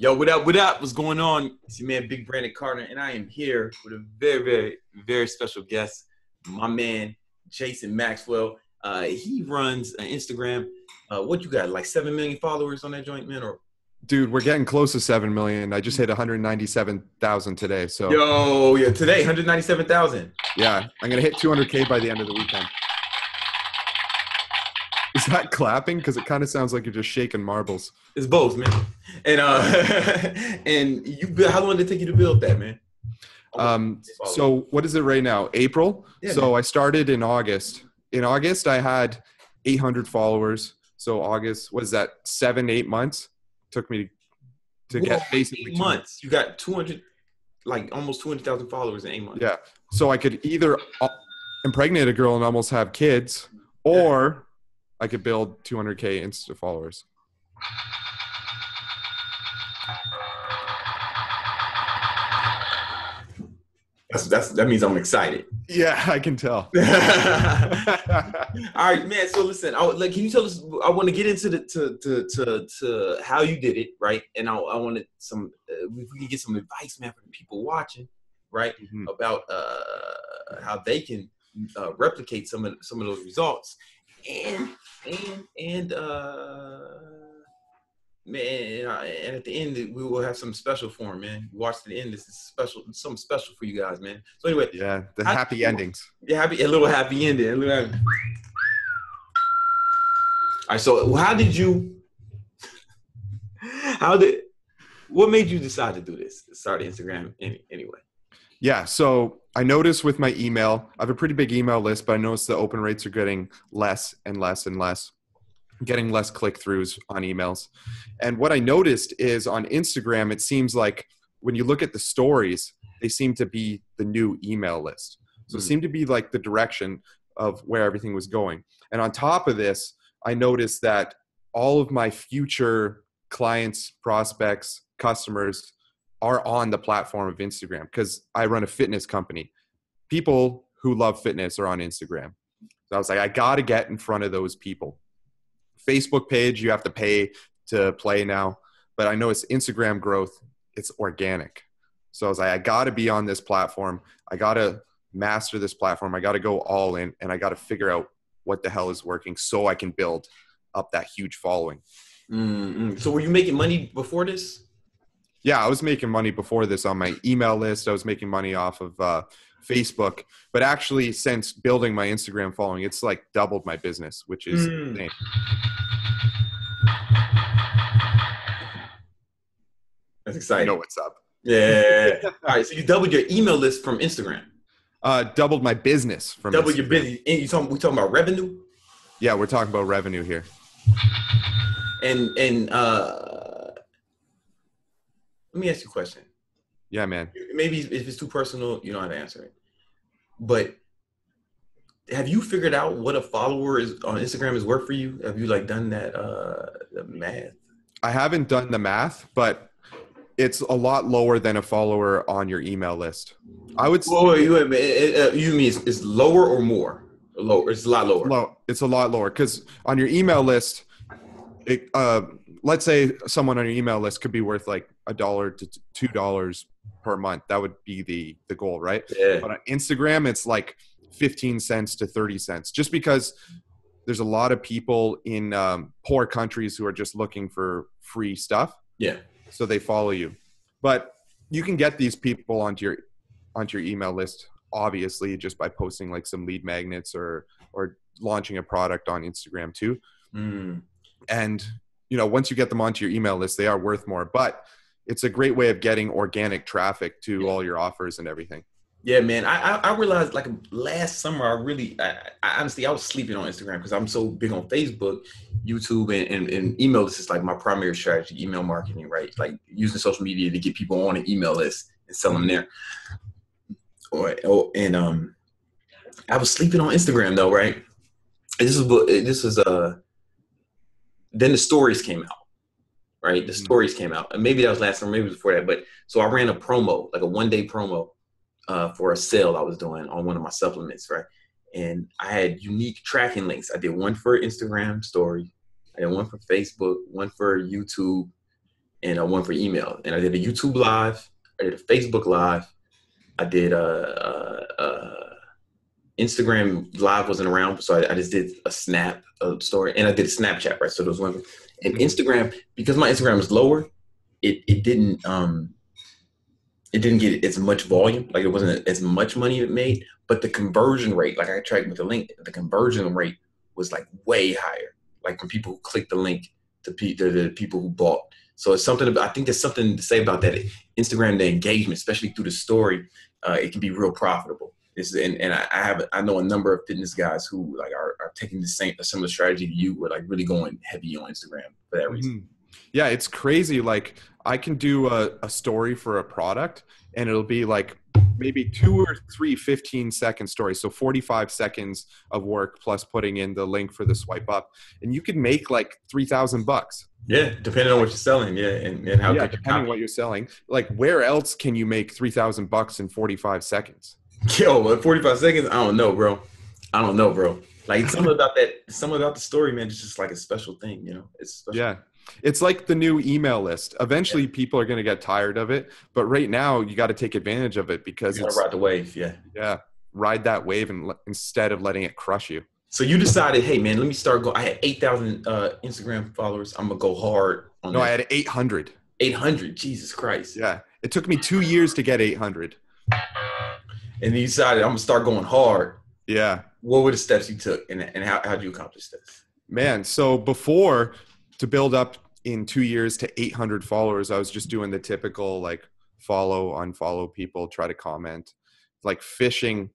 Yo, what up? What up? What's going on? It's your man, Big Brandon Carter, and I am here with a very, very, very special guest, my man, Jason Maxwell. He runs an Instagram. What you got? Like 7 million followers on that joint, man? Or Dude, we're getting close to 7 million. I just hit 197,000 today. So yo, yeah, today 197,000. yeah, I'm going to hit 200K by the end of the weekend. Is that clapping? Because it kind of sounds like you're just shaking marbles. It's both, man. And and how long did it take you to build that, man? So what is it right now? April. Yeah, so man. I started in August. In August, I had 800 followers. So August, what is that? 7-8 months took me to Whoa, get basically 8 months. You got 200, like almost 200,000 followers in 8 months. Yeah. So I could either impregnate a girl and almost have kids, or I could build 200K Insta followers. That means I'm excited. Yeah, I can tell. All right, man. So listen, can you tell us? I want to get into to how you did it, right? And I wanted some. If we can get some advice, man, for the people watching, right, about how they can replicate some of those results, and man, and at the end we will have some special for him, man. Watch to the end. This is special, something special for you guys, man. So anyway, yeah, the happy endings. Yeah, a little happy ending. All right. So, what made you decide to do this? Start Instagram anyway. Yeah, so I noticed with my email, I have a pretty big email list, but I noticed the open rates are getting less and less and less. Getting less click-throughs on emails. And what I noticed is on Instagram, it seems like when you look at the stories, they seem to be the new email list. So it seemed to be like the direction of where everything was going. And on top of this, I noticed that all of my future clients, prospects, customers are on the platform of Instagram because I run a fitness company. People who love fitness are on Instagram. So I was like, I got to get in front of those people. Facebook page, you have to pay to play now. But I know it's Instagram growth, it's organic. So I was like, I got to be on this platform. I got to master this platform. I got to go all in, and I got to figure out what the hell is working so I can build up that huge following. Mm-hmm. So were you making money before this? Yeah, I was making money before this on my email list. I was making money off of Facebook. But actually, since building my Instagram following, it's like doubled my business, which is insane. That's exciting. You know what's up. Yeah. All right, so you doubled your email list from Instagram. Doubled my business from doubled Instagram. Your business. And we talking about revenue? Yeah, we're talking about revenue here. And let me ask you a question. Yeah, man. Maybe if it's too personal, you don't have to answer it. But have you figured out what a follower is on Instagram is worth for you? Have you done that the math? I haven't done the math, but it's a lot lower than a follower on your email list. I would say. You mean it's lower or more? Lower. It's a lot lower. It's a lot lower because on your email list, let's say someone on your email list could be worth like $1 to $2 per month. That would be the goal, right? Yeah. But on Instagram, it's like 15 cents to 30 cents, just because there's a lot of people in poor countries who are just looking for free stuff. Yeah. So they follow you. But you can get these people onto your email list, obviously, just by posting like some lead magnets or launching a product on Instagram too. And once you get them onto your email list, they are worth more. But it's a great way of getting organic traffic to all your offers and everything. Yeah, man. I realized last summer, I honestly, I was sleeping on Instagram because I'm so big on Facebook, YouTube, and email. This is like my primary strategy, email marketing, right? Like using social media to get people on an email list and sell them there. And I was sleeping on Instagram though, right? And this was then the stories came out. Right, the stories came out, and maybe that was last summer, maybe it was before that. But so I ran a promo, like a 1-day promo, for a sale I was doing on one of my supplements, right? And I had unique tracking links. I did one for Instagram story, I did one for Facebook, one for YouTube, and one for email. And I did a YouTube live, I did a Facebook live, I did Instagram live wasn't around, so I just did a Snap story, and I did a Snapchat, right? So those ones, and Instagram, because my Instagram is lower, it didn't get as much volume, like it wasn't as much money it made, but the conversion rate, like I tracked with the link, the conversion rate was like way higher, like from people who clicked the link to the people who bought. So it's something about, I think there's something to say about that. Instagram, the engagement, especially through the story, it can be real profitable. I know a number of fitness guys who like are taking a similar strategy to you. We're like really going heavy on Instagram for that reason. Yeah, it's crazy. Like I can do a story for a product and it'll be like maybe 2 or 3 15-second stories. So 45 seconds of work plus putting in the link for the swipe up. And you can make like $3,000. Yeah, depending on what you're selling. Yeah, and how good depending on what you're selling. Like where else can you make $3,000 in 45 seconds? Yo, 45 seconds? I don't know, bro. Like something about the story, man, it's just like a special thing, you know? It's special. Yeah. It's like the new email list. Eventually people are going to get tired of it, but right now you got to take advantage of it because you got to ride the wave. Yeah. Yeah. Ride that wave instead of letting it crush you. So you decided, hey man, let me start I had 8,000 Instagram followers. I'm going to go hard on that. I had 800. 800. Jesus Christ. Yeah. It took me 2 years to get 800. And you decided I'm going to start going hard. Yeah. What were the steps you took and how did you accomplish this? Man, so before, to build up in 2 years to 800 followers, I was just doing the typical like follow, unfollow people, try to comment, like fishing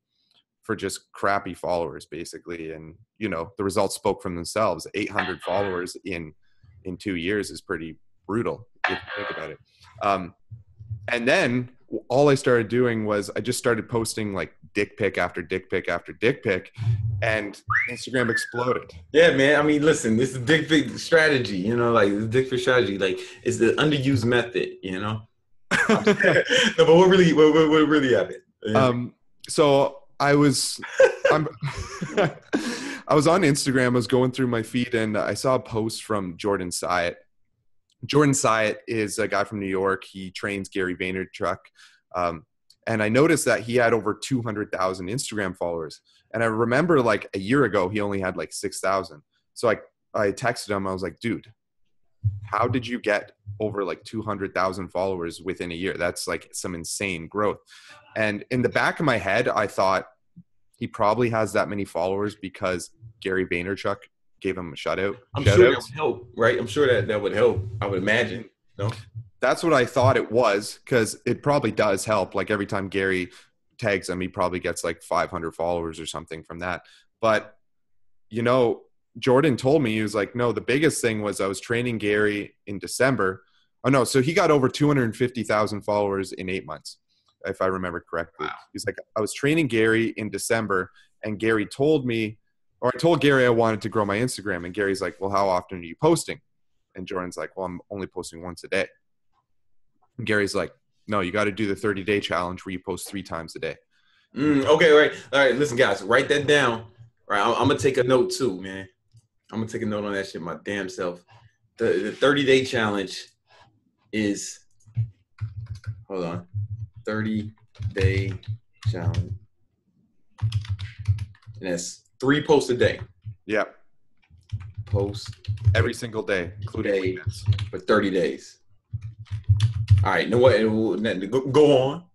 for just crappy followers basically. And, you know, the results spoke for themselves. 800 followers in 2 years is pretty brutal if you think about it. And then all I started doing was I just started posting like dick pic after dick pic after dick pic, and Instagram exploded. Yeah, man. I mean, listen, this is dick pic strategy, you know, like the dick pic strategy, like it's the underused method, you know? No, but what really happened? Yeah. So I was I was on Instagram, I was going through my feed and I saw a post from Jordan Syatt. Jordan Syatt is a guy from New York. He trains Gary Vaynerchuk. And I noticed that he had over 200,000 Instagram followers. And I remember like a year ago, he only had like 6,000. So I texted him. I was like, dude, how did you get over like 200,000 followers within a year? That's like some insane growth. And in the back of my head, I thought he probably has that many followers because Gary Vaynerchuk gave him a shout out. I'm sure that would help, right? I'm sure that would help. I would imagine. No, that's what I thought it was, because it probably does help. Like every time Gary tags him, he probably gets like 500 followers or something from that. But you know, Jordan told me, he was like, no, the biggest thing was I was training Gary in December. Oh no, so he got over 250,000 followers in 8 months, if I remember correctly. Wow. He's like, I was training Gary in December, and Gary told me. Or I told Gary I wanted to grow my Instagram, and Gary's like, well, how often are you posting? And Jordan's like, well, I'm only posting once a day. And Gary's like, no, you got to do the 30-day challenge where you post 3 times a day. Okay, right. All right, listen, guys, write that down. Right, I'm going to take a note too, man. I'm going to take a note on that shit my damn self. The 30-day challenge is, hold on, 30-day challenge. And that's 3 posts a day. Yeah. Post every single day, including weekends, for 30 days. All right. Now what? Go on.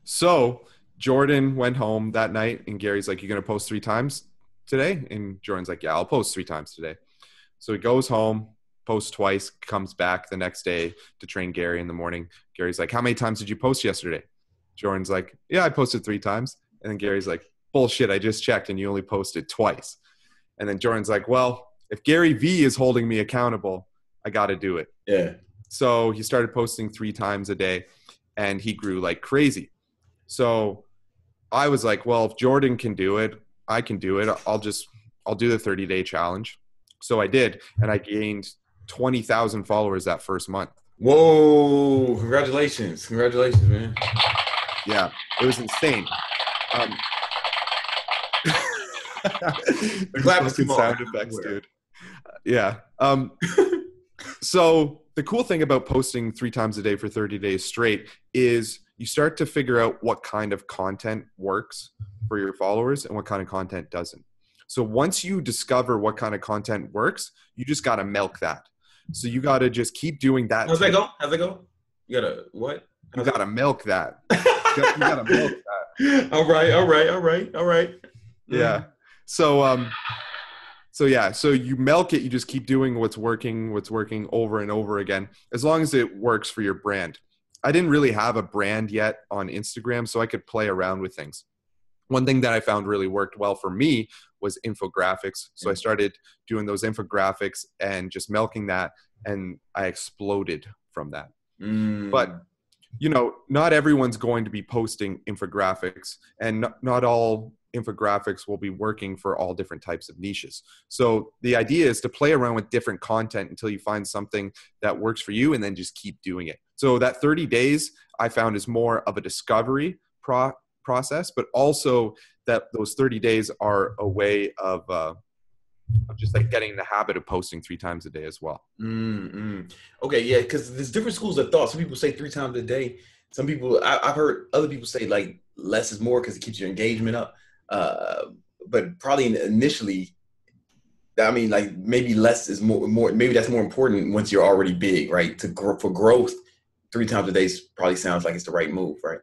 So Jordan went home that night, and Gary's like, "You gonna post 3 times today?" And Jordan's like, "Yeah, I'll post 3 times today." So he goes home, posts twice, comes back the next day to train Gary in the morning. Gary's like, "How many times did you post yesterday?" Jordan's like, "Yeah, I posted 3 times." And then Gary's like, "Bullshit, I just checked and you only posted twice." And then Jordan's like, well, if Gary V is holding me accountable, I got to do it. Yeah. So he started posting 3 times a day, and he grew like crazy. So I was like, well, if Jordan can do it, I can do it. I'll do the 30-day challenge. So I did, and I gained 20,000 followers that first month. Whoa, congratulations, man. Yeah, it was insane. The clapping sound effects, dude. Yeah. So the cool thing about posting 3 times a day for 30 days straight is you start to figure out what kind of content works for your followers and what kind of content doesn't. So once you discover what kind of content works, you just got to milk that. So you got to just keep doing that. How's that go? How's that go? You got to what? You got to milk that. You got to milk that. All right. Yeah. So you milk it. You just keep doing what's working over and over again, as long as it works for your brand. I didn't really have a brand yet on Instagram, so I could play around with things. One thing that I found really worked well for me was infographics. So I started doing those infographics and just milking that, and I exploded from that. But not everyone's going to be posting infographics, and not all infographics will be working for all different types of niches. So the idea is to play around with different content until you find something that works for you, and then just keep doing it. So that 30 days I found is more of a discovery process, but also that those 30 days are a way of just like getting in the habit of posting 3 times a day as well. Okay, yeah, because there's different schools of thought. Some people say 3 times a day. Some people, I've heard other people say like less is more because it keeps your engagement up. But probably initially, I mean, like maybe less is more. Maybe that's more important once you're already big, right? For growth, 3 times a day probably sounds like it's the right move, right?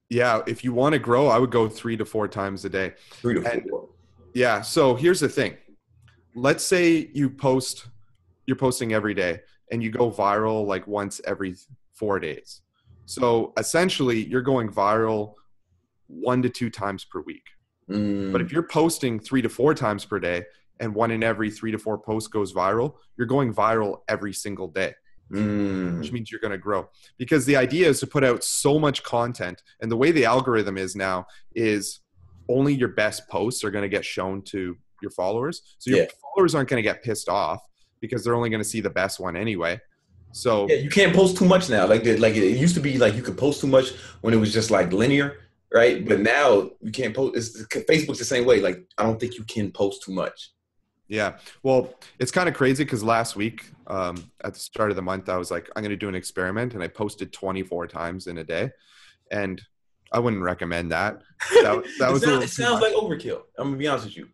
Yeah, if you want to grow, I would go 3 to 4 times a day. 3 to 4. Yeah. So here's the thing. Let's say you're posting every day and you go viral like once every 4 days. So essentially you're going viral 1 to 2 times per week. But if you're posting 3 to 4 times per day and 1 in every 3 to 4 posts goes viral, you're going viral every single day, which means you're going to grow. Because the idea is to put out so much content. And the way the algorithm is now is only your best posts are going to get shown to your followers. So your followers aren't going to get pissed off because they're only going to see the best one anyway. So you can't post too much now. Like it used to be like you could post too much when it was just like linear. Right. But now you can't post. Facebook's the same way. Like, I don't think you can post too much. Yeah. Well, it's kind of crazy because last week at the start of the month, I was like, I'm going to do an experiment. And I posted 24 times in a day. And I wouldn't recommend that. It sounds like overkill. I'm going to be honest with you.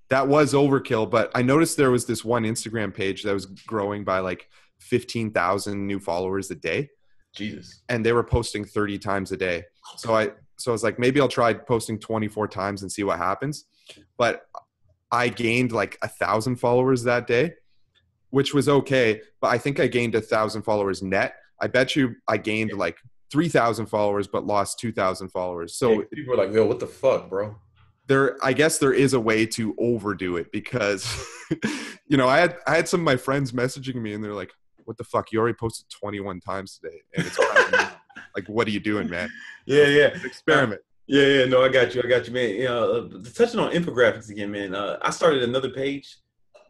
That was overkill. But I noticed there was this one Instagram page that was growing by like 15,000 new followers a day. Jesus. And they were posting 30 times a day. So I was like, maybe I'll try posting 24 times and see what happens. But I gained like 1,000 followers that day, which was okay. But I think I gained 1,000 followers net. I bet you I gained like 3,000 followers, but lost 2,000 followers. So people are like, yo, what the fuck, bro? I guess there is a way to overdo it because, I had some of my friends messaging me and they're like, what the fuck? You already posted 21 times today. And it's like, what are you doing, man? Yeah. Experiment. Yeah. No, I got you, man. Touching on infographics again, man. I started another page,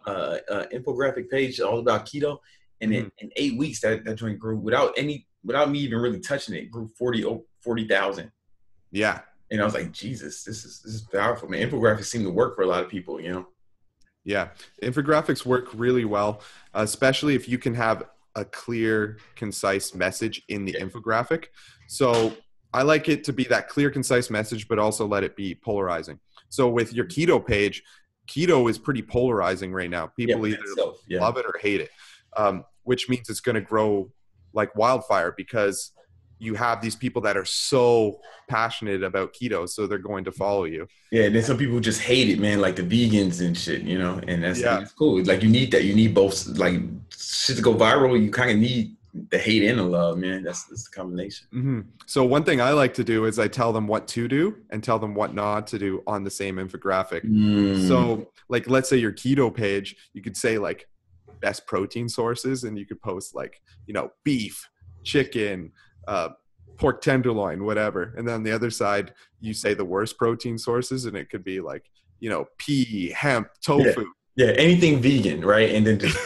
infographic page all about keto. And in 8 weeks, that joint grew without me even really touching it, grew 40,000. Yeah. And I was like, Jesus, this is powerful, man. Infographics seem to work for a lot of people, Yeah, infographics work really well, especially if you can have a clear, concise message in the infographic. So I like it to be that clear, concise message, but also let it be polarizing. So with your keto page, keto is pretty polarizing right now. People either love it or hate it, which means it's going to grow like wildfire because you have these people that are so passionate about keto, so they're going to follow you. Yeah, and then some people just hate it, man, like the vegans and shit, and that's cool. Like you need that. You need both. Like shit to go viral, you kind of need the hate and the love, man. That's the combination. Mm-hmm. So one thing I like to do is I tell them what to do and tell them what not to do on the same infographic. So like, let's say your keto page, you could say like best protein sources, and you could post like, beef, chicken, pork tenderloin, whatever. And then on the other side, you say the worst protein sources, and it could be like, pea, hemp, tofu. Yeah, anything vegan, right? And then just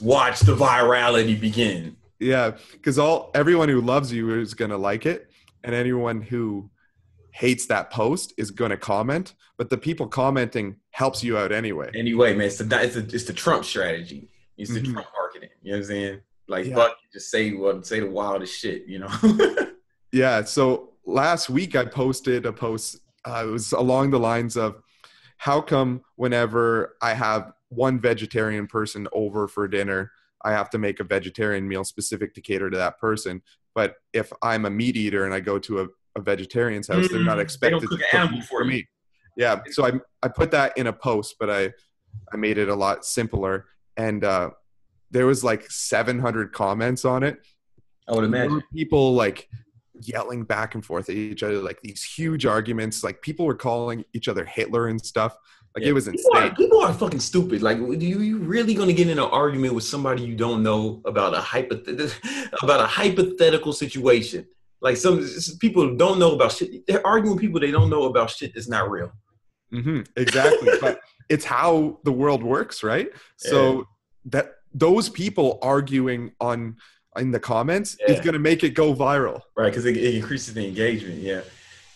watch the virality begin. Yeah, because everyone who loves you is going to like it, and anyone who hates that post is going to comment. But the people commenting helps you out anyway. Anyway, man, it's the Trump strategy. It's the Trump marketing. You know what I'm saying? Like, Yeah. fuck, just say the wildest shit, you know? Yeah. So last week I posted a post. It was along the lines of, how come whenever I have one vegetarian person over for dinner, I have to make a vegetarian meal specific to cater to that person? But if I'm a meat eater and I go to a vegetarian's house, they're not They don't expected cook to an cook animal meat for for you. me. Yeah. So I put that in a post, but I made it a lot simpler. And there was like 700 comments on it. I would There imagine. were people like yelling back and forth at each other, like these huge arguments. Like people were calling each other Hitler and stuff. Like Yeah, it was insane. people are fucking stupid. Like, you really gonna get in an argument with somebody you don't know about about a hypothetical situation? Like, some people don't know about shit. They're arguing with people they don't know about shit that's not real. Exactly. But it's how the world works, right? Yeah, So that those people arguing on in the comments is yeah, going to make it go viral. right. Because it increases the engagement. Yeah,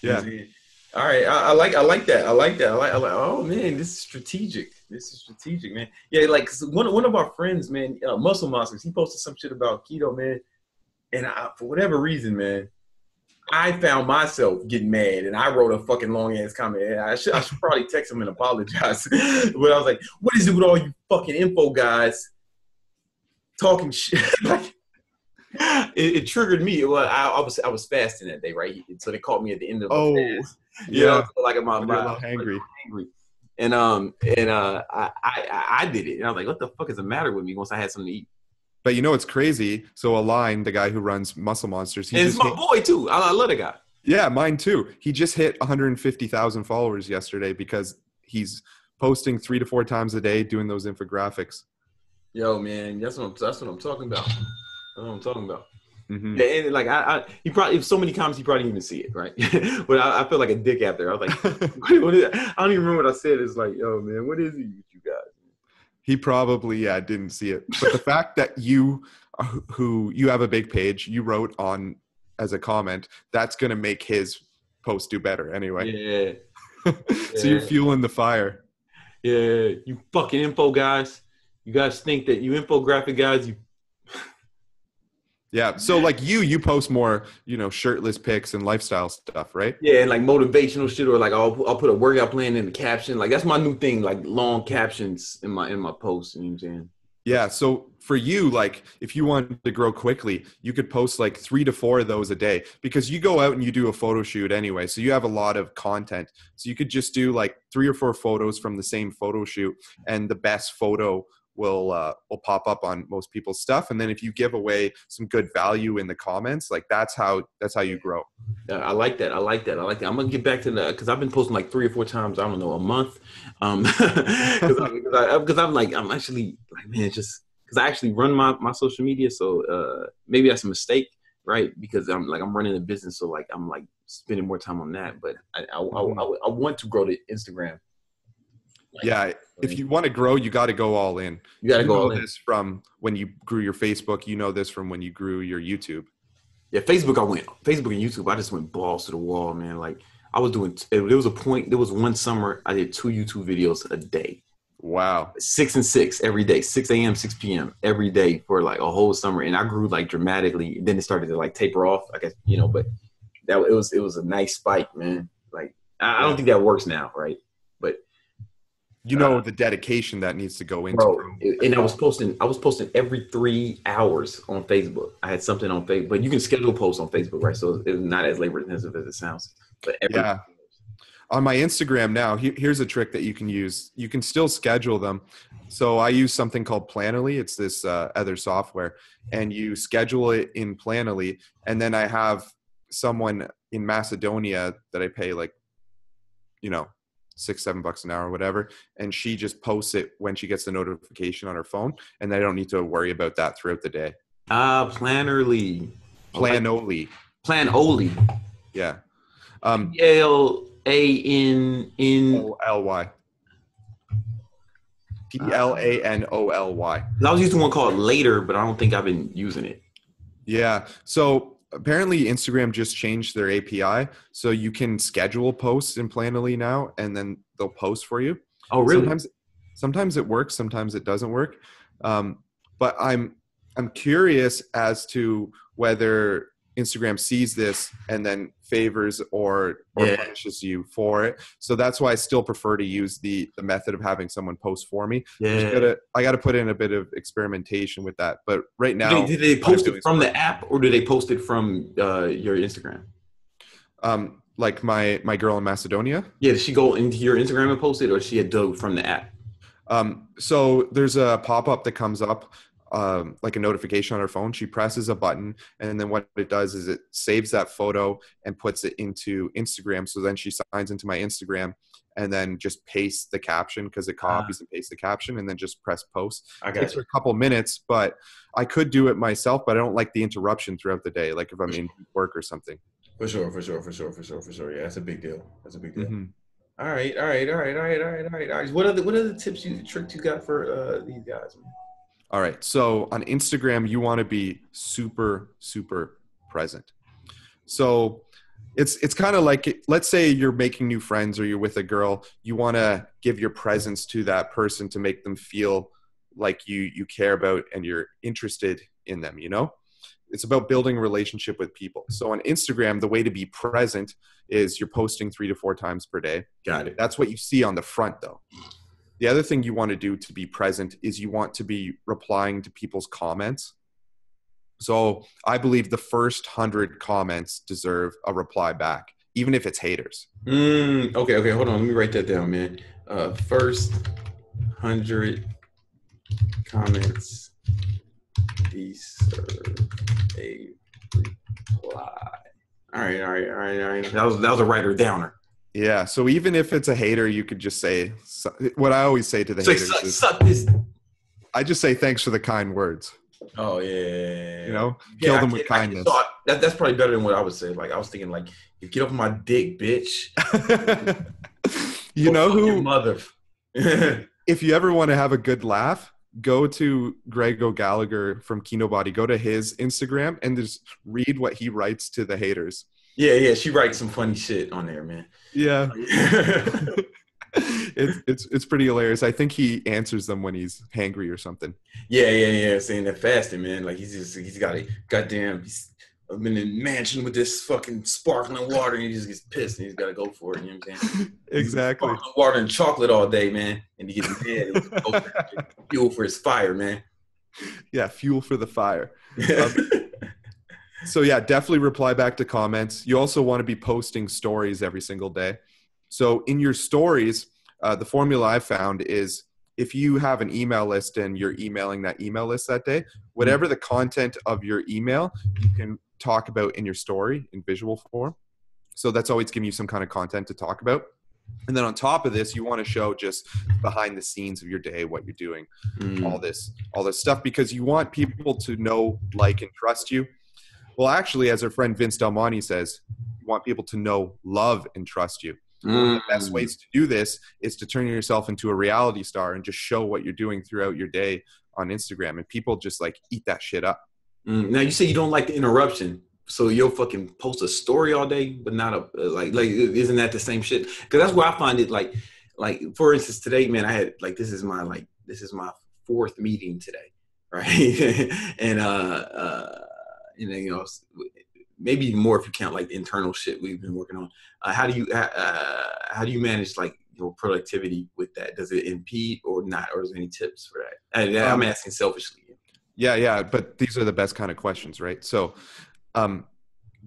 you know what I'm Yeah. saying? All right, I like that. I like that. I like. Oh man, this is strategic. This is strategic, man. Yeah, like, 'cause one of our friends, man, Muscle Monsters, he posted some shit about keto, man, and for whatever reason, man, I found myself getting mad, and I wrote a fucking long ass comment. And I should probably text him and apologize, but I was like, "What is it with all you fucking info guys talking shit?" Like, it triggered me. Well, I was fasting that day, right? So they caught me at the end of a Oh, fast. You know, yeah. so like When you're a I little was hangry. angry, and I did it, and I was like, "What the fuck is the matter with me?" Once I had something to eat, But you know what's crazy? So Align, the guy who runs Muscle Monsters, he and it's just my hit, boy too. I love the guy. yeah, mine too. He just hit 150,000 followers yesterday because he's posting 3 to 4 times a day doing those infographics. Yo, man, that's what I'm talking about. That's what I'm talking about. Mm-hmm. Yeah, and like he probably, if so many comments, he probably didn't even see it, right? But I felt like a dick after. I was like, what is, I don't even remember what I said. It's like, yo, man, what is it with you guys? He probably didn't see it, but the fact that you have a big page, you wrote on as a comment, that's going to make his post do better anyway. Yeah, So you're yeah, fueling the fire. yeah. You fucking info guys. You guys think that you infographic guys, you Yeah. So like you post more, shirtless pics and lifestyle stuff, right? yeah, and like motivational shit, or like I'll put a workout plan in the caption. Like, that's my new thing, like long captions in my posts. You know what I'm saying? Yeah. So for you, like if you want to grow quickly, you could post like 3 to 4 of those a day because you go out and you do a photo shoot anyway. So you have a lot of content. So you could just do like 3 or 4 photos from the same photo shoot, and the best photo will pop up on most people's stuff. And then if you give away some good value in the comments, like that's how you grow. I like that. I like that. I like that. I'm gonna get back to that because I've been posting like 3 or 4 times. I don't know, a month. Because I'm actually like, man, just because I actually run my social media. So maybe that's a mistake, right? Because I'm running a business, so like I'm like spending more time on that. But I want to grow the Instagram. Like, Yeah, if you want to grow, you got to go all in. you got to go know all in. this from when you grew your Facebook. You know this from when you grew your YouTube. Yeah, Facebook and YouTube. I just went balls to the wall, man. Like, I was doing. There was a point. There was one summer I did 2 YouTube videos a day, Wow. 6 and 6 every day, 6 a.m., 6 p.m. every day for like a whole summer, and I grew like dramatically. Then it started to like taper off, I guess, but it was a nice spike, man. Like, I don't think that works now, right? But The dedication that needs to go into bro, and I was posting every 3 hours on Facebook. I had something on Facebook, but you can schedule posts on Facebook, right? So it's not as labor intensive as it sounds. But on my Instagram now, here's a trick that you can use. You can still schedule them. So I use something called Planoly. It's this other software, and you schedule it in Planoly. And then I have someone in Macedonia that I pay like, $6-7 an hour or whatever. And she just posts it when she gets the notification on her phone. And I don't need to worry about that throughout the day. Planoly. Planoly. Yeah. PLANOLY. PLANOLY. I was using one called Later, but I don't think I've been using it. Yeah. So apparently Instagram just changed their API. So you can schedule posts in Planoly now, and then they'll post for you. Oh, really? Sometimes it works. Sometimes it doesn't work. But I'm curious as to whether Instagram sees this and then favors or Yeah. punishes you for it. So that's why I still prefer to use the method of having someone post for me. Yeah. I gotta put in a bit of experimentation with that. But right now, Did they what I'm post doing it is from the working. app or do they post it from your Instagram? Like my girl in Macedonia. Yeah, did she go into your Instagram and post it, or she had done it from the app? So there's a pop-up that comes up, like a notification on her phone. She presses a button, and then what it does is it saves that photo and puts it into Instagram. So then she signs into my Instagram and then just pastes the caption, because it copies and pastes the caption, and then just press post. I It got takes her you. a couple minutes, but I could do it myself, but I don't like the interruption throughout the day, like if I'm in work or something. For sure, for sure, for sure, for sure, for sure. Yeah, that's a big deal. That's a big deal. Mm-hmm. All right, all right, all right, all right, all right, all right, all right. What other tips tricks you got for these guys, man? All right. So on Instagram, you want to be super, super present. So it's kind of like, let's say you're making new friends or you're with a girl, you want to give your presence to that person to make them feel like you care about and you're interested in them, you know? It's about building a relationship with people. So on Instagram, the way to be present is you're posting 3 to 4 times per day. Got it. That's what you see on the front though. The other thing you want to do to be present is you want to be replying to people's comments. So I believe the first 100 comments deserve a reply back, even if it's haters. Okay, okay. Hold on. Let me write that down, man. First 100 comments deserve a reply. All right, all right, all right, all right. That was a writer downer. Yeah. So even if it's a hater, you could just say what I always say to the So haters is, suck this. I just say thanks for the kind words. Oh yeah. You know, kill them with kindness. So that's probably better than what I would say. Like I was thinking, like, you get off my dick, bitch. You know Fuck your who? mother. If you ever want to have a good laugh, go to Greg O'Gallagher from Kinobody. Go to his Instagram and just read what he writes to the haters. Yeah. She writes some funny shit on there, man. Yeah. It's pretty hilarious. I think he answers them when he's hangry or something. Yeah. Saying that fasting, man. Like he's got a goddamn. I'm in a mansion with this fucking sparkling water, and he just gets pissed, and he's got to go for it. You know what I'm saying? Exactly. Sparkling water and chocolate all day, man, and he gets mad and he goes to fuel for his fire, man. Yeah, fuel for the fire. So yeah, definitely reply back to comments. You also want to be posting stories every single day. So in your stories, the formula I've found is if you have an email list and you're emailing that email list that day, whatever the content of your email, you can talk about in your story in visual form. So that's always giving you some kind of content to talk about. And then on top of this, you want to show just behind the scenes of your day, what you're doing, all this stuff, because you want people to know, like, and trust you. Well, actually, as our friend Vince Del Monte says, you want people to know, love, and trust you. One of the best ways to do this is to turn yourself into a reality star and just show what you're doing throughout your day on Instagram. And people just like eat that shit up. Now you say you don't like the interruption, so you'll fucking post a story all day, but not a like isn't that the same shit? Because that's where I find it like for instance today, man, I had this is my 4th meeting today, right? And you know, maybe even more if you count like the internal shit we've been working on. How do you manage like your productivity with that? Does it impede or not, or is there any tips for that? I'm asking selfishly. Yeah, but these are the best kind of questions, right? So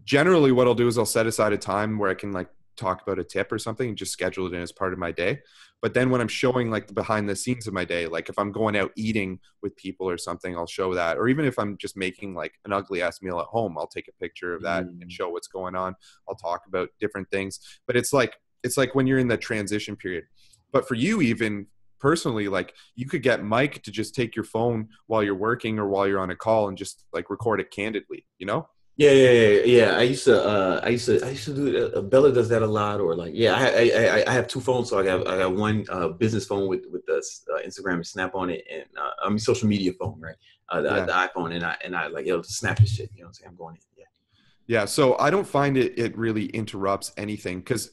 generally what I'll do is I'll set aside a time where I can like talk about a tip or something and just schedule it in as part of my day. But then when I'm showing like the behind the scenes of my day, like if I'm going out eating with people or something, I'll show that. Or even if I'm just making like an ugly ass meal at home, I'll take a picture of that and show what's going on. I'll talk about different things. But it's like when you're in that transition period. But for you, even personally, like you could get Mike to just take your phone while you're working or while you're on a call and just like record it candidly, you know? Yeah. I used to do it. Bella does that a lot, or like, I have 2 phones, so I got one business phone with the Instagram and Snap on it, and I mean social media phone, right? The iPhone, and I like snap this shit. You know what I'm saying? I'm going in. Yeah. So I don't find it really interrupts anything, because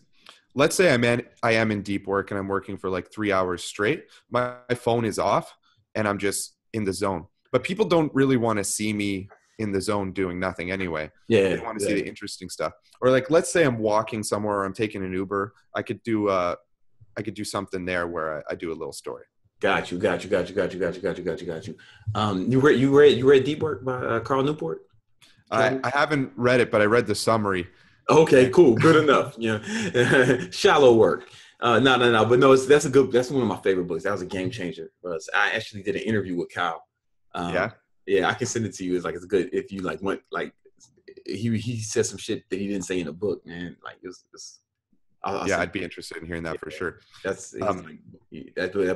let's say I am in deep work and I'm working for like 3 hours straight. My phone is off and I'm just in the zone. But people don't really want to see me in the zone doing nothing anyway. Yeah. They want to see the interesting stuff. Or like, let's say I'm walking somewhere or I'm taking an Uber. I could do something there where I do a little story. Got you. You read Deep Work by Carl Newport? I haven't read it, but I read the summary. Okay, cool, good enough. Yeah, shallow work. No, but no, that's one of my favorite books. That was a game changer for us. I actually did an interview with Kyle. Yeah, I can send it to you. It's good if you went he said some shit that he didn't say in the book, man. Like I'd be interested in hearing that for sure. That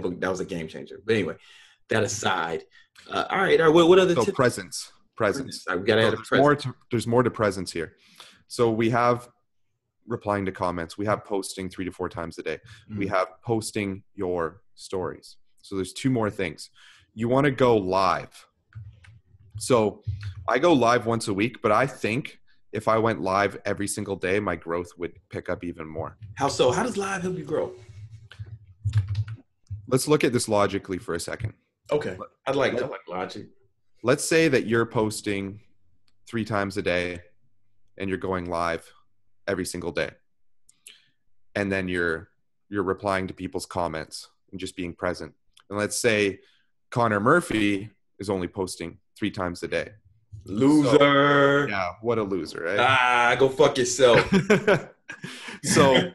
book, that was a game changer. But anyway, that aside, all right. What other tips? Presence. I've got to add presence. There's more to presence here. So we have replying to comments. We have posting 3 to 4 times a day. Mm-hmm. We have posting your stories. So there's 2 more things. You want to go live. So I go live once a week, but I think if I went live every single day, my growth would pick up even more. How so? How does live help you grow? Let's look at this logically for a second. Okay. I like logic. Let's say that you're posting 3 times a day and you're going live every single day. And then you're replying to people's comments and just being present. And let's say Connor Murphy is only posting 3 times a day. Loser. Yeah, what a loser, right? Go fuck yourself. So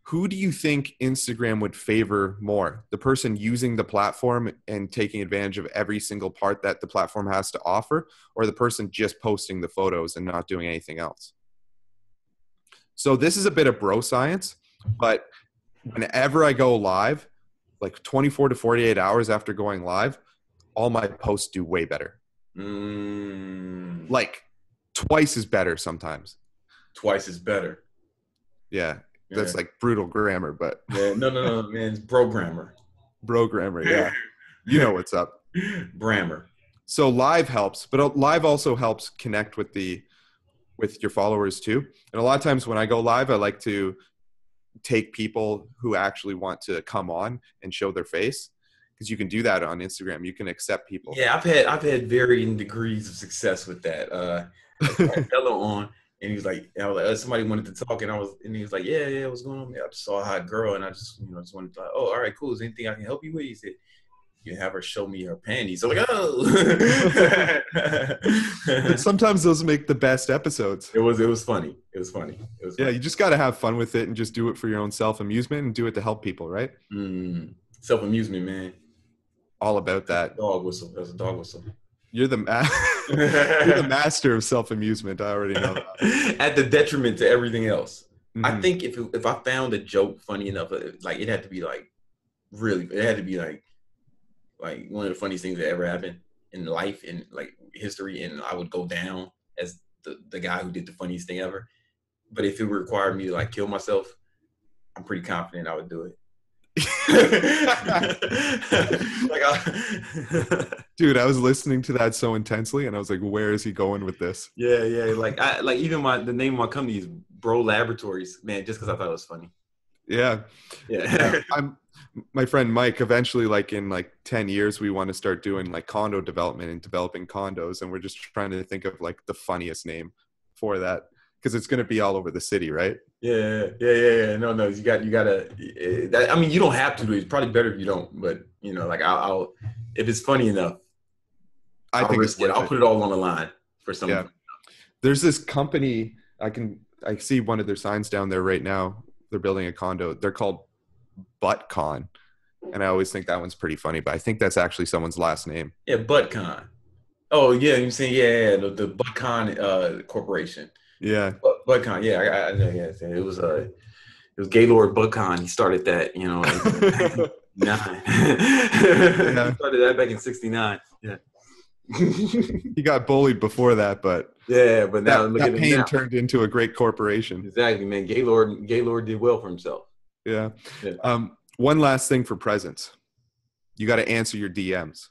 who do you think Instagram would favor more? The person using the platform and taking advantage of every single part that the platform has to offer, or the person just posting the photos and not doing anything else? So this is a bit of bro science, but whenever I go live, like 24 to 48 hours after going live, all my posts do way better. Like twice as better sometimes. Twice as better. Yeah. That's like brutal grammar, but yeah, no, man, it's bro grammar. Bro grammar, yeah. You know what's up. Grammar. So live helps, but live also helps connect with your followers too. And a lot of times when I go live, I like to take people who actually want to come on and show their face, because you can do that on Instagram. You can accept people. Yeah, I've had varying degrees of success with that. Hello on. And he was like, somebody wanted to talk, and he was like, yeah, what's going on? I just saw a hot girl, and I just wanted to, oh, all right, cool. Is there anything I can help you with? He said, you can have her show me her panties. So I'm like, oh. Sometimes those make the best episodes. It was funny. Yeah, you just got to have fun with it and just do it for your own self-amusement and do it to help people, right? Self-amusement, man. All about that. Dog whistle. That's a dog whistle. You're the master of self-amusement. I already know that. At the detriment to everything else. Mm-hmm. I think if I found a joke funny enough, like it had to be like one of the funniest things that ever happened in life, in like history, and I would go down as the guy who did the funniest thing ever. But if it required me to like kill myself, I'm pretty confident I would do it. Dude, I was listening to that so intensely, and I was like, "Where is he going with this?" Yeah. Like even the name of my company is Bro Laboratories, man, just because I thought it was funny. Yeah. My friend Mike. Eventually, like in 10 years, we want to start doing like condo development and developing condos, and we're just trying to think of like the funniest name for that, because it's going to be all over the city, right? Yeah. No, you gotta. I mean, you don't have to do it. It's probably better if you don't. But like I'll if it's funny enough, I'll risk it. I'll put it all on the line for someone. Yeah. There's this company. I see one of their signs down there right now. They're building a condo. They're called ButtCon, and I always think that one's pretty funny. But I think that's actually someone's last name. Yeah, ButtCon. Oh yeah, you're saying the ButtCon Corporation. Yeah, ButtCon. Yeah, I know. Yeah, it was Gaylord ButtCon. He started that. He started that back in '69. Yeah. He got bullied before that, but but now look at pain now. Turned into a great corporation. Exactly, man. Gaylord did well for himself. Yeah. One last thing for presence. You got to answer your DMs.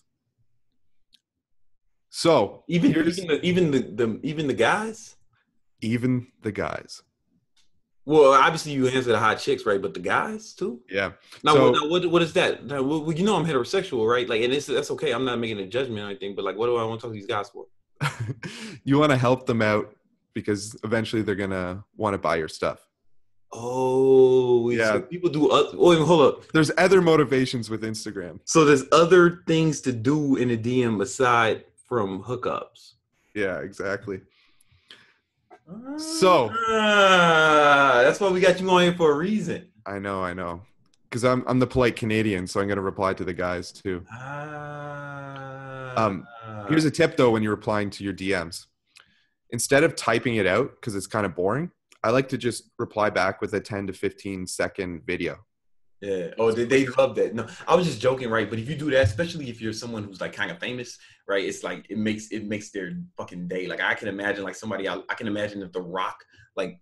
So even the guys. Even the guys. Well, obviously you answer the hot chicks, right? But the guys too. Yeah. Now, So what is that? Now, well, you know I'm heterosexual, right? Like, and that's okay. I'm not making a judgment or anything. But like, what do I want to talk to these guys for? you want to help them out because eventually they're gonna want to buy your stuff. Oh, Yeah. so people do. Oh, hold up. There's other motivations with Instagram. So there's other things to do in a DM aside from hookups. Yeah, exactly. So that's why we got you on here for a reason. I know. Because I'm the polite Canadian, so I'm gonna reply to the guys too. Here's a tip though when you're replying to your DMs. Instead of typing it out, because it's kind of boring, I like to just reply back with a 10 to 15 second video. Yeah. Oh, they love that. No, I was just joking, right? But if you do that, especially if you're someone who's like kind of famous, right? It's like it makes their fucking day. Like I can imagine like somebody. I can imagine if The Rock like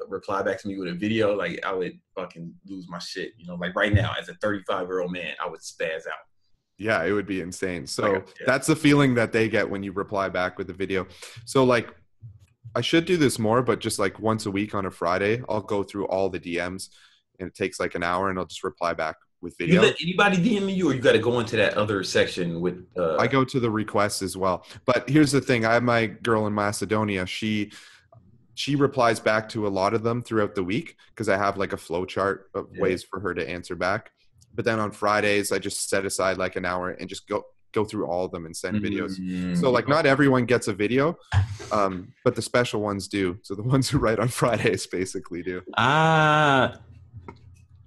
reply back to me with a video, like I would fucking lose my shit. You know, like right now as a 35-year-old man, I would spaz out. Yeah, it would be insane. So that's the feeling that they get when you reply back with a video. So like I should do this more, but just like once a week on a Friday, I'll go through all the DMs. And it takes like an hour, and I'll just reply back with video. You let anybody DM you, or you got to go into that other section with? I go to the requests as well. But here's the thing: I have my girl in Macedonia. She replies back to a lot of them throughout the week because I have like a flow chart of ways for her to answer back. But then on Fridays, I just set aside like an hour and just go through all of them and send videos. So like not everyone gets a video, but the special ones do. So the ones who write on Fridays basically do.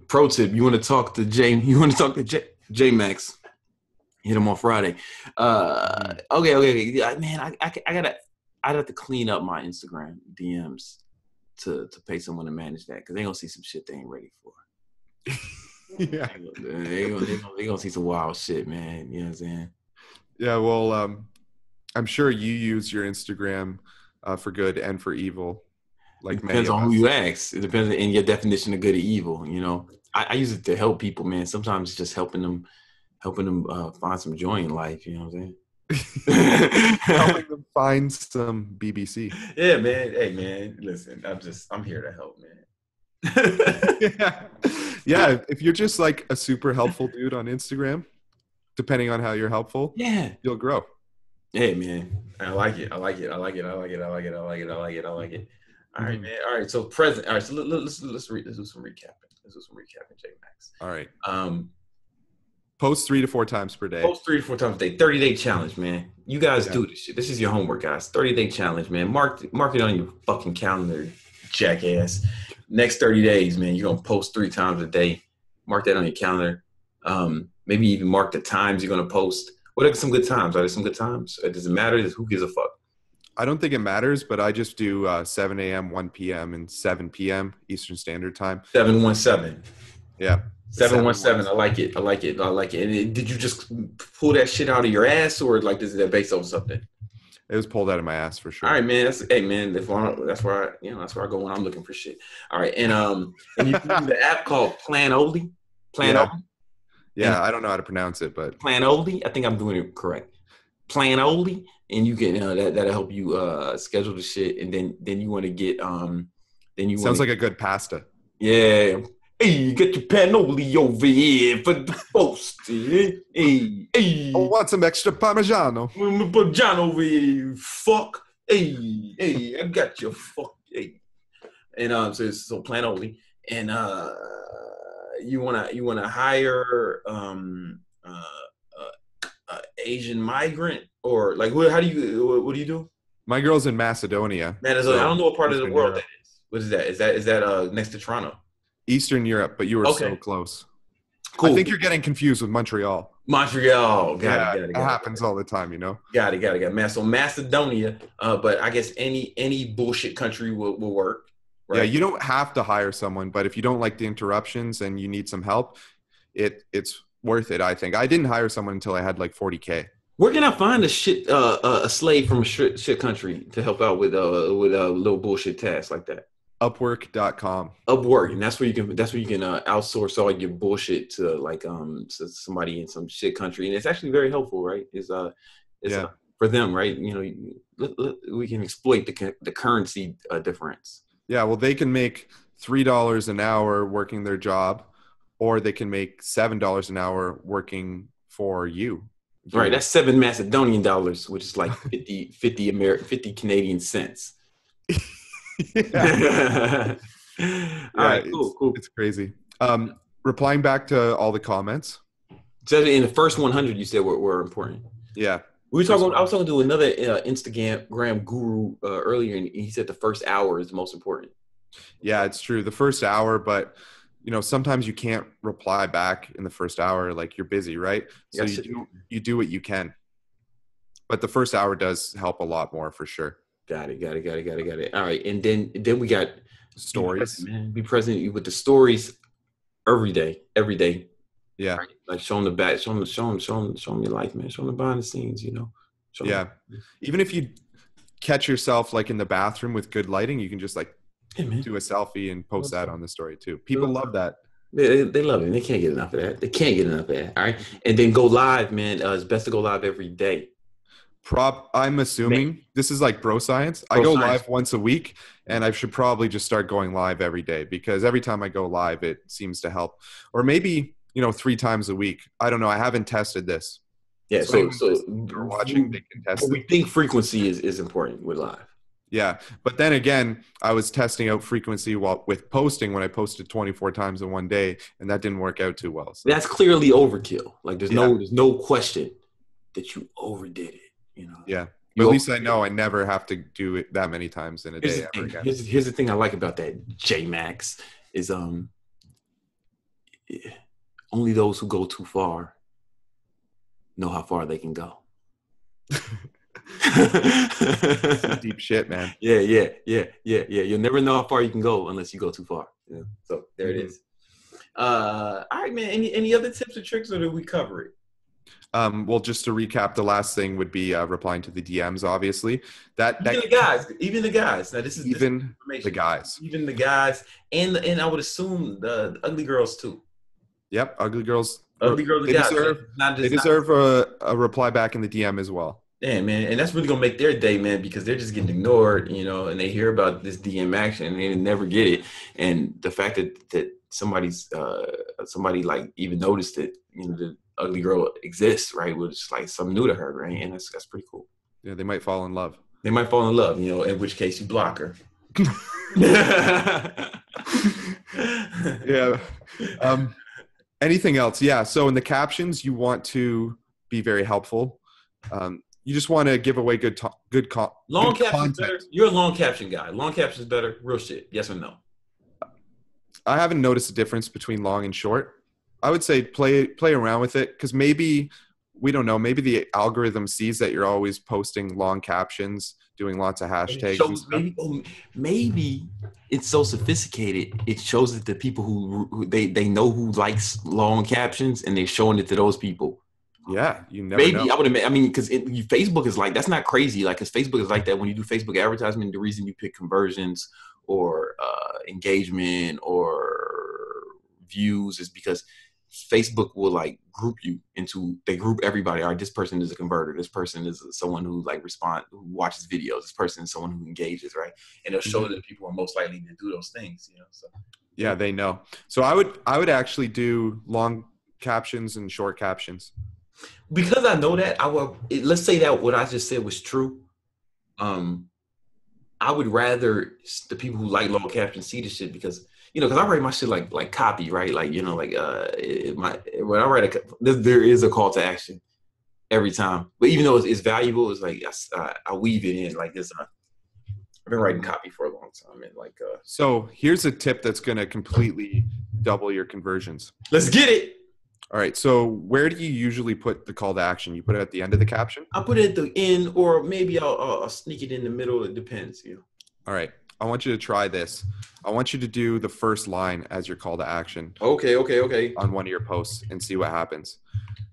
Pro tip: you want to talk to J Max? Hit him on Friday. Okay. Man, I'd have to clean up my Instagram DMs to pay someone to manage that because they gonna see some shit they ain't ready for. Yeah, they gonna see some wild shit, man. You know what I'm saying? Yeah. Well, I'm sure you use your Instagram for good and for evil. Like it depends on who you ask. It depends on your definition of good or evil. You know, I use it to help people, man. Sometimes it's just helping them find some joy in life. You know what I'm saying? Helping them find some BBC. Yeah, man. Hey, man. Listen, I'm here to help, man. Yeah. If you're just like a super helpful dude on Instagram, depending on how you're helpful, you'll grow. Hey, man. I like it. All right, man. All right. So present. All right. So let's do some recapping. J Max. All right. Post 3 to 4 times per day. Post 3 to 4 times a day. 30-day challenge, man. You guys do this shit. This is your homework, guys. 30-day challenge, man. Mark it on your fucking calendar, jackass. Next 30 days, man. You're gonna post 3 times a day. Mark that on your calendar. Maybe even mark the times you're gonna post. What are some good times? Are there some good times? Does it matter? Who gives a fuck? I don't think it matters, but I just do 7 a.m., 1 p.m., and 7 p.m. Eastern Standard Time. 717. Yeah. 717. I like it. And did you just pull that shit out of your ass, or like is that based on something? It was pulled out of my ass for sure. All right, man. That's where I go when I'm looking for shit. All right, and you use the app called Planoly. Planoly. Yeah, I don't know how to pronounce it, but Planoly. I think I'm doing it correct. Planoly, and you can that'll help you schedule the shit, and then you want to get sounds like a good pasta. Yeah. Hey, get your Panoli over here for the post. Hey. I want some extra Parmigiano. Parmigiano over here, fuck. Hey, I got your fuck. Hey. And so Planoly, and you wanna hire Asian migrant, or like what do you do? My girl's in Macedonia. Man, I don't know what part of the world that is. What is that? Is that next to Toronto? Eastern Europe, but you were so close. Cool. I think you're getting confused with Montreal. Got it. That happens all the time, you know. Got it. Man, so Macedonia, but I guess any bullshit country will work. Right? Yeah, you don't have to hire someone, but if you don't like the interruptions and you need some help, it's worth it. I think I didn't hire someone until I had like 40K. Where can I find a slave from a shit country to help out with a little bullshit tasks like that? Upwork.com. Upwork, and that's where you can outsource all your bullshit to like to somebody in some shit country, and it's actually very helpful, right? It's for them, right? You know, we can exploit the currency difference. Yeah, well, they can make $3 an hour working their job, or they can make $7 an hour working for you. Right, that's 7 Macedonian dollars, which is like 50 Canadian cents. Yeah, All yeah, right, cool. it's crazy. Replying back to all the comments. So in the first 100, you said were important. Yeah, We were talking. I was talking to another Instagram guru earlier, and he said the first hour is the most important. yeah, it's true. The first hour, but sometimes you can't reply back in the first hour. Like, you're busy, right? So you do what you can. But the first hour does help a lot more for sure. Got it. All right, and then we got Stories. Be present with the stories every day. Yeah. Right? Like show them the back, show them your life, man. Show them the behind the scenes, Yeah. Even if you catch yourself like in the bathroom with good lighting, you can just like do a selfie and post that on the story too. People love that. They love it. They can't get enough of that. All right. And then go live, man. It's best to go live every day. I'm assuming this is like bro science. I go live once a week, and I should probably just start going live every day, because every time I go live, it seems to help. Or maybe, 3 times a week. I don't know. I haven't tested this. Yeah. So you're watching, they can test. We think frequency is important with live. Yeah. But then again, I was testing out frequency with posting when I posted 24 times in one day, and that didn't work out too well. So. That's clearly overkill. Like there's no question that you overdid it. Yeah. But at least I know I never have to do it that many times in a day ever again. Here's the thing I like about that, J-Max, is only those who go too far know how far they can go. Some deep shit, man. Yeah. You'll never know how far you can go unless you go too far. Yeah. So there it is. All right, man. Any other tips or tricks, or did we cover it? Well, just to recap, the last thing would be replying to the DMs. Obviously, even the guys. Now this is the guys, even the guys, and I would assume the ugly girls too. Yep, ugly girls. They deserve a reply back in the DM as well. Yeah, man, and that's really gonna make their day, man, because they're just getting ignored, and they hear about this DM action and they never get it, and the fact that somebody like even noticed it, the ugly girl exists, right? Was just like something new to her, right? And that's pretty cool. Yeah, they might fall in love. In which case you block her. Yeah. Anything else? Yeah. So in the captions, you want to be very helpful. You just want to give away good long captions better. You're a long caption guy. Long captions better. Real shit. Yes or no? I haven't noticed a difference between long and short. I would say play around with it, because maybe, we don't know, maybe the algorithm sees that you're always posting long captions, doing lots of hashtags. Maybe it's so sophisticated. It shows it to people who they know who likes long captions, and they're showing it to those people. Yeah, you never know. I would admit, because Facebook is like, that's not crazy. Like, because Facebook is like that when you do Facebook advertisement, the reason you pick conversions or engagement or views is because Facebook will like group everybody. All right, this person is a converter. This person is someone who who watches videos. This person is someone who engages, right? And they'll show that people are most likely to do those things, So yeah, they know. So I would actually do long captions and short captions. Because I know that, let's say that what I just said was true. I would rather the people who like long captions see the shit, because because I write my shit like copy, right? Like when I write there is a call to action every time. But even though it's valuable, it's like I weave it in like this. I've been writing copy for a long time, and So here's a tip that's going to completely double your conversions. Let's get it. All right. So where do you usually put the call to action? You put it at the end of the caption? I put it at the end, or maybe I'll sneak it in the middle. It depends. All right. I want you to try this. I want you to do the first line as your call to action. Okay. On one of your posts, and see what happens,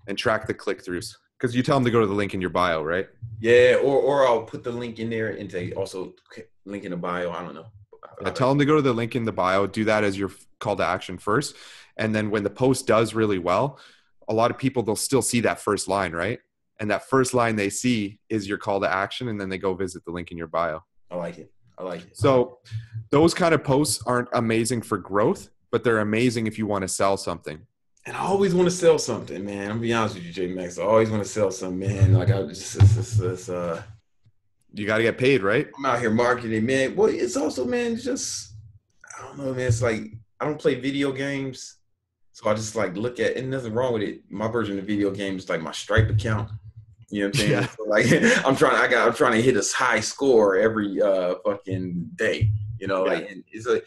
and track the click-throughs. Because you tell them to go to the link in your bio, right? Yeah. Or I'll put the link in there and say also link in the bio. I don't know. Tell them to go to the link in the bio. Do that as your call to action first. And then when the post does really well, a lot of people, they'll still see that first line, right? And that first line they see is your call to action, and then they go visit the link in your bio. I like it. So those kind of posts aren't amazing for growth, but they're amazing if you want to sell something. And I always want to sell something, man. I'm gonna be honest with you, J Max. I always want to sell something, man. Like I just, You got to get paid, right? I'm out here marketing, man. Well, it's also, man, just I don't know, man. It's like I don't play video games, so I just like look at, and nothing wrong with it. My version of video games is like my Stripe account. You know what I'm saying? Yeah. So like I'm trying to hit a high score every fucking day. You know, like, and it's like,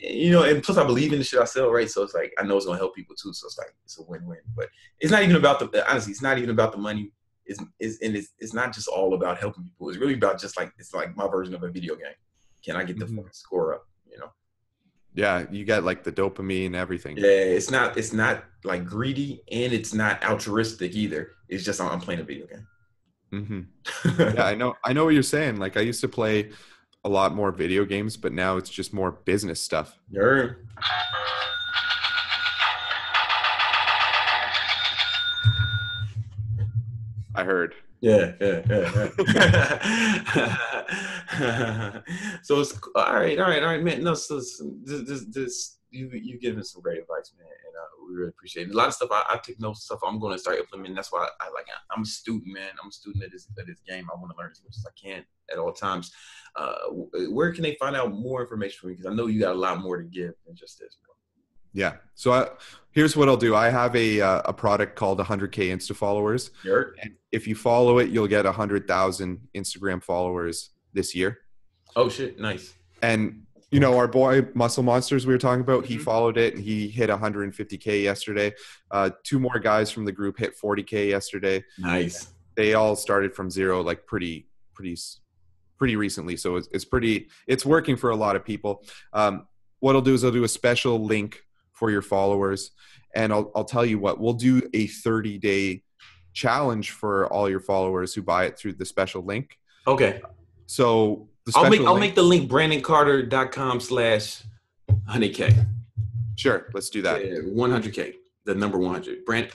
you know, and plus I believe in the shit I sell, right? So it's like I know it's gonna help people too. So it's like it's a win-win. But it's not even about honestly, it's not even about the money. It's not just all about helping people. It's really about just like it's like my version of a video game. Can I get the fucking score up? You know? Yeah, you get like the dopamine and everything. Yeah, it's not like greedy and it's not altruistic either. It's just I'm playing a video game. Mm-hmm. Yeah, I know what you're saying. Like I used to play a lot more video games, but now it's just more business stuff. Yeah. I heard. Yeah. So it's all right, man. No, so this you giving some great advice, man, and we really appreciate it. A lot of stuff I take notes, stuff I'm going to start implementing. That's why I'm a student, man. I'm a student of this game. I want to learn as much as I can at all times. Where can they find out more information from you? Because I know you got a lot more to give than just this, bro. Yeah. So here's what I'll do. I have a product called 100K Insta followers. Sure. And if you follow it, you'll get 100,000 Instagram followers this year. Oh shit! Nice. And you know our boy Muscle Monsters we were talking about. He followed it and he hit 150K yesterday. 2 more guys from the group hit 40K yesterday. Nice. They all started from zero, like pretty recently. So it's working for a lot of people. What I'll do is I'll do a special link for your followers. And I'll tell you what, we'll do a 30-day challenge for all your followers who buy it through the special link. Okay. So I'll make the link brandoncarter.com/100K. Sure. Let's do that. 100K, the number 100. Let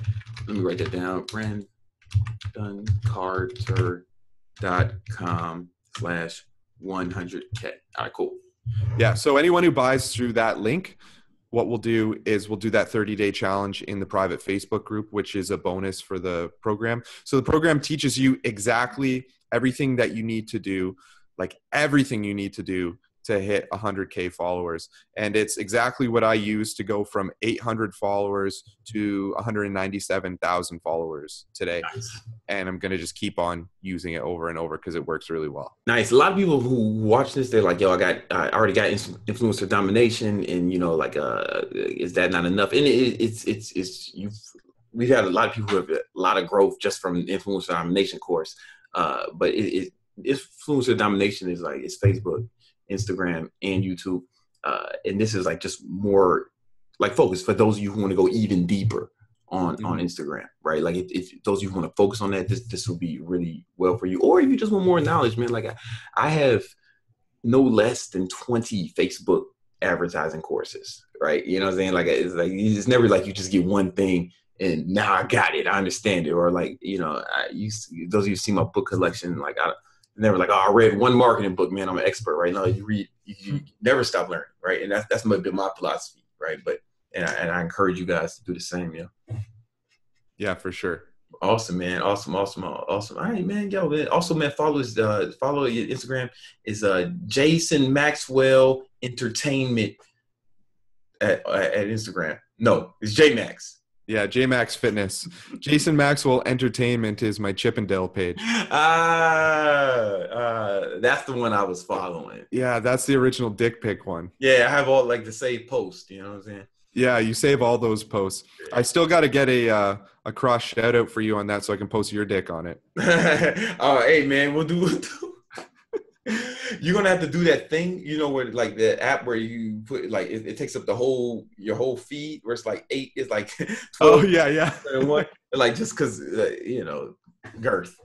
me write that down. brandoncarter.com/100K. All right, cool. Yeah. So anyone who buys through that link, what we'll do is we'll do that 30-day challenge in the private Facebook group, which is a bonus for the program. So the program teaches you exactly everything that you need to do, like everything you need to do to hit 100K followers. And it's exactly what I use to go from 800 followers to 197,000 followers today. Nice. And I'm going to just keep on using it over and over because it works really well. Nice. A lot of people who watch this, they're like, yo, I already got influencer domination. And, you know, like, is that not enough? And we've had a lot of people who have a lot of growth just from the influencer domination course. But influencer domination is like, it's Facebook, Instagram, and YouTube. And this is like just more like focus for those of you who want to go even deeper on Instagram, right? Like if those of you who want to focus on that, this will be really well for you. Or if you just want more knowledge, man, like I have no less than 20 Facebook advertising courses, right? You know what I'm saying? Like it's never like you just get one thing and now I got it, I understand it. Or like, you know, those of you who see my book collection, like never like, oh, I read one marketing book, man, I'm an expert, right? No, you never stop learning, right? And that's been my philosophy, right? But and I encourage you guys to do the same, yeah. Yeah, for sure. Awesome, man. Awesome. All right, man. Yo, man. Also, man, follow your Instagram is Jason Maxwell Entertainment at Instagram. No, it's J Max. Yeah, J-Max Fitness. Jason Maxwell Entertainment is my Chippendale page. That's the one I was following. Yeah, that's the original dick pic one. Yeah, I have all like the saved posts, you know what I'm saying? Yeah, you save all those posts. I still got to get a cross shout out for you on that so I can post your dick on it. Oh, hey, man, we'll do. You're going to have to do that thing, you know, where like the app where you put like it takes up your whole feed where it's like 8, it's like 12. Oh, yeah. One, like just because, you know, girth.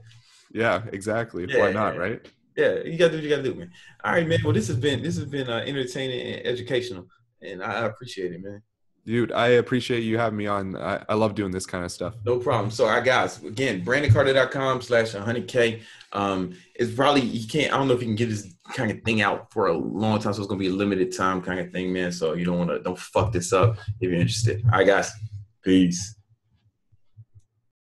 Yeah, exactly. Yeah, why not, right? Yeah, you got to do what you got to do, man. All right, man. Well, this has been entertaining and educational, and I appreciate it, man. Dude, I appreciate you having me on. I love doing this kind of stuff. No problem. So, our guys, again, BrandonCarter.com/100K. It's probably, you can't, I don't know if you can get this kind of thing out for a long time. So, it's going to be a limited time kind of thing, man. So, you don't fuck this up if you're interested. All right, guys. Peace.